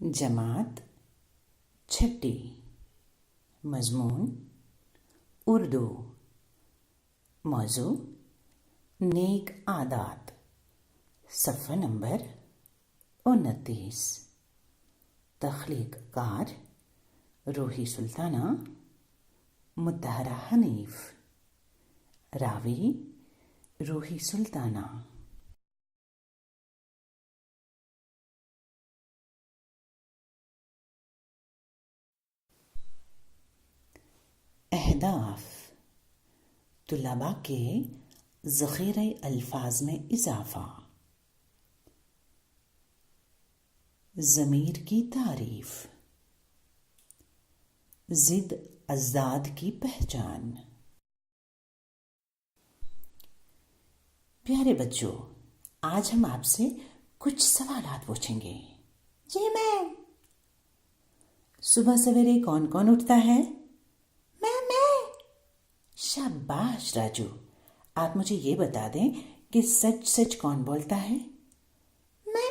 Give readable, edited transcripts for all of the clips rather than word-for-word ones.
जमात छठी। मजमून उर्दू। मौजू नेक आदात। सफ़ा नंबर 29। तख्लीक कार रूही सुल्ताना मुत्तहरा हनीफ। रावी रूही सुल्ताना। अहदाफ तुलबा के ज़ख़ीरे अल्फाज में इजाफ़ा। ज़मीर की तारीफ। ज़िद अज़दाद की पहचान। प्यारे बच्चों, आज हम आपसे कुछ सवालात पूछेंगे। जी मैम। सुबह सवेरे कौन कौन उठता है? मैं। शाबाश राजू। आप मुझे ये बता दें कि सच सच कौन बोलता है? मैं।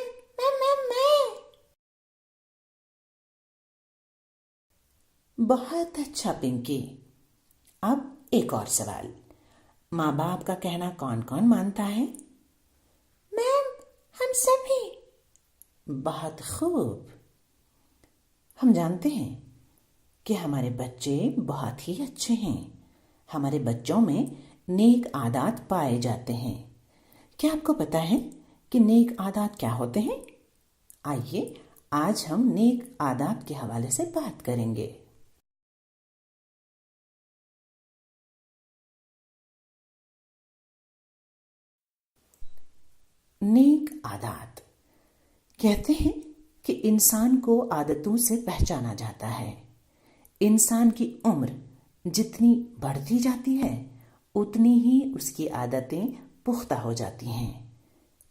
बहुत अच्छा पिंकी। अब एक और सवाल। माँ बाप का कहना कौन कौन मानता है? मैम, हम सभी। बहुत खूब। हम जानते हैं कि हमारे बच्चे बहुत ही अच्छे हैं। हमारे बच्चों में नेक आदात पाए जाते हैं। क्या आपको पता है कि नेक आदात क्या होते हैं? आइए आज हम नेक आदात के हवाले से बात करेंगे। नेक आदात कहते हैं कि इंसान को आदतों से पहचाना जाता है। इंसान की उम्र जितनी बढ़ती जाती है उतनी ही उसकी आदतें पुख्ता हो जाती हैं।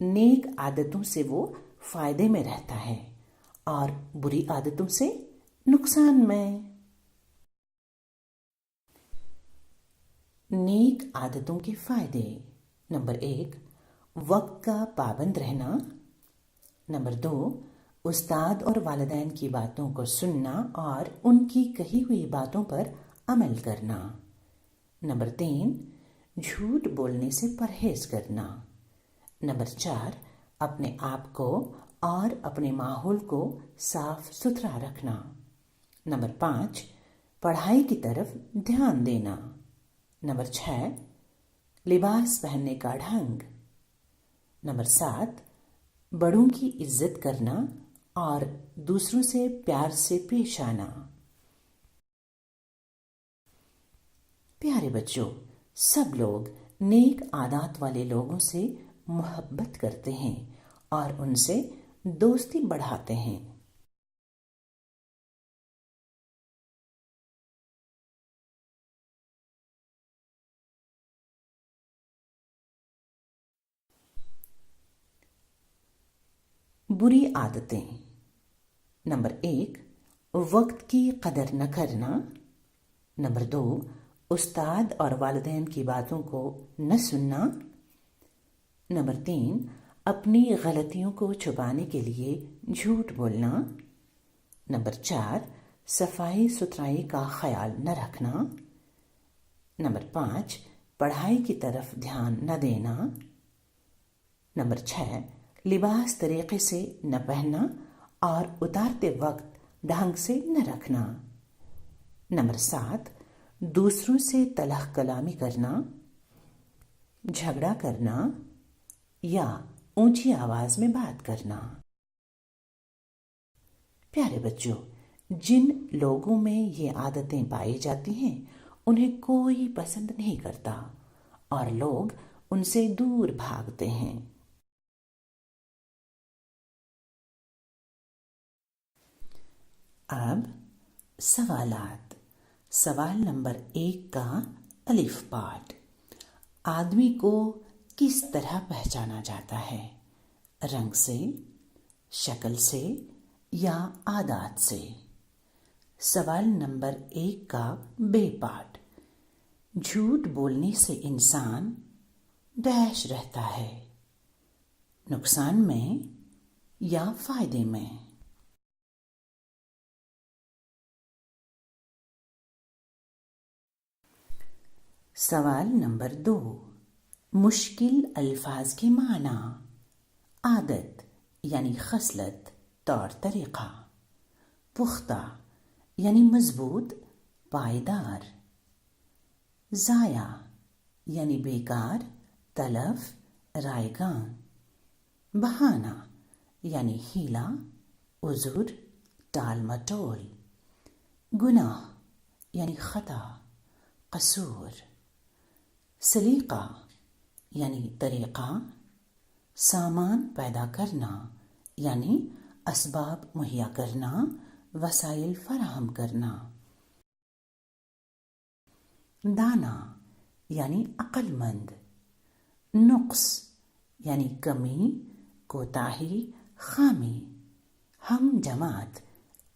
नेक आदतों से वो फायदे में रहता है और बुरी आदतों से नुकसान में। नेक आदतों के फायदे। नंबर 1, वक्त का पाबंद रहना। नंबर 2, उस्ताद और वालिदैन की बातों को सुनना और उनकी कही हुई बातों पर अमल करना। नंबर 3, झूठ बोलने से परहेज करना। नंबर 4, अपने आप को और अपने माहौल को साफ सुथरा रखना। नंबर 5, पढ़ाई की तरफ ध्यान देना। नंबर 6, लिबास पहनने का ढंग। नंबर 7, बड़ों की इज्जत करना और दूसरों से प्यार से पेश आना। प्यारे बच्चों, सब लोग नेक आदात वाले लोगों से मोहब्बत करते हैं और उनसे दोस्ती बढ़ाते हैं। बुरी आदतें। नंबर 1, वक्त की कदर न करना। नंबर 2, उस्ताद और वालिदैन की बातों को न सुनना। नंबर 3, अपनी गलतियों को छुपाने के लिए झूठ बोलना। नंबर 4, सफाई सुथराई का ख्याल न रखना। नंबर 5, पढ़ाई की तरफ ध्यान न देना। नंबर 6, लिबास तरीके से न पहनना और उतारते वक्त ढंग से न रखना। नंबर 7, दूसरों से तलख कलामी करना, झगड़ा करना या ऊंची आवाज में बात करना। प्यारे बच्चों, जिन लोगों में ये आदतें पाई जाती हैं उन्हें कोई पसंद नहीं करता और लोग उनसे दूर भागते हैं। अब सवालात। सवाल नंबर 1 का अलिफ पाठ। आदमी को किस तरह पहचाना जाता है? रंग से, शक्ल से या आदात से? सवाल नंबर 1 का बे पाठ। झूठ बोलने से इंसान डैश रहता है, नुकसान में या फायदे में? सवाल नंबर 2, मुश्किल अल्फाज के माना। आदत यानी खसलत, तौर तरीक़ा। पुख्ता यानी मजबूत, पायदार। ज़ाया यानी बेकार, तलफ, रायगां। बहाना यानी हीला, उज़ुर, टाल मटोल। गुनाह यानी ख़ता, कसूर। सलीक़ा यानी तरीक़ा, सामान पैदा करना यानी असबाब मुहैया करना, वसाइल फराहम करना। दाना यानी अक्लमंद। नुक्स यानी कमी, कोताही, खामी। हम जमात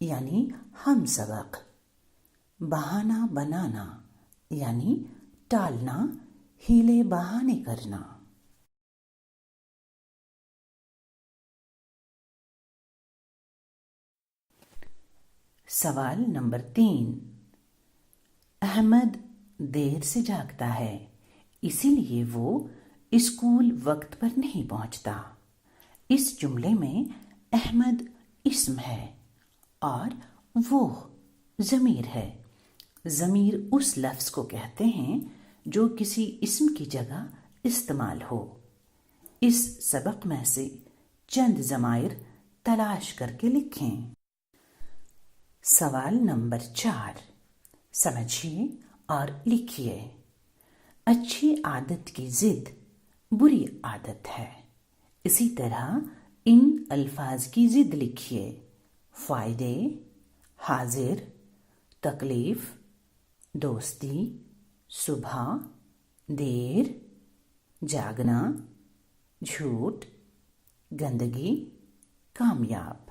यानी हम सबक। बहाना बनाना यानी टालना, हीले बहाने करना। सवाल नंबर 3, अहमद देर से जागता है, इसीलिए वो स्कूल वक्त पर नहीं पहुंचता। इस जुमले में अहमद इस्म है और वो ज़मीर है। ज़मीर उस लफ्ज़ को कहते हैं जो किसी इस्म की जगह इस्तेमाल हो। इस सबक में से चंद ज़माइर तलाश करके लिखें। सवाल नंबर 4, समझिए और लिखिए। अच्छी आदत की ज़िद बुरी आदत है। इसी तरह इन अल्फाज की ज़िद लिखिए। फ़ायदे, हाजिर, तकलीफ़, दोस्ती, सुबह, देर, जागना, झूठ, गंदगी, कामयाब।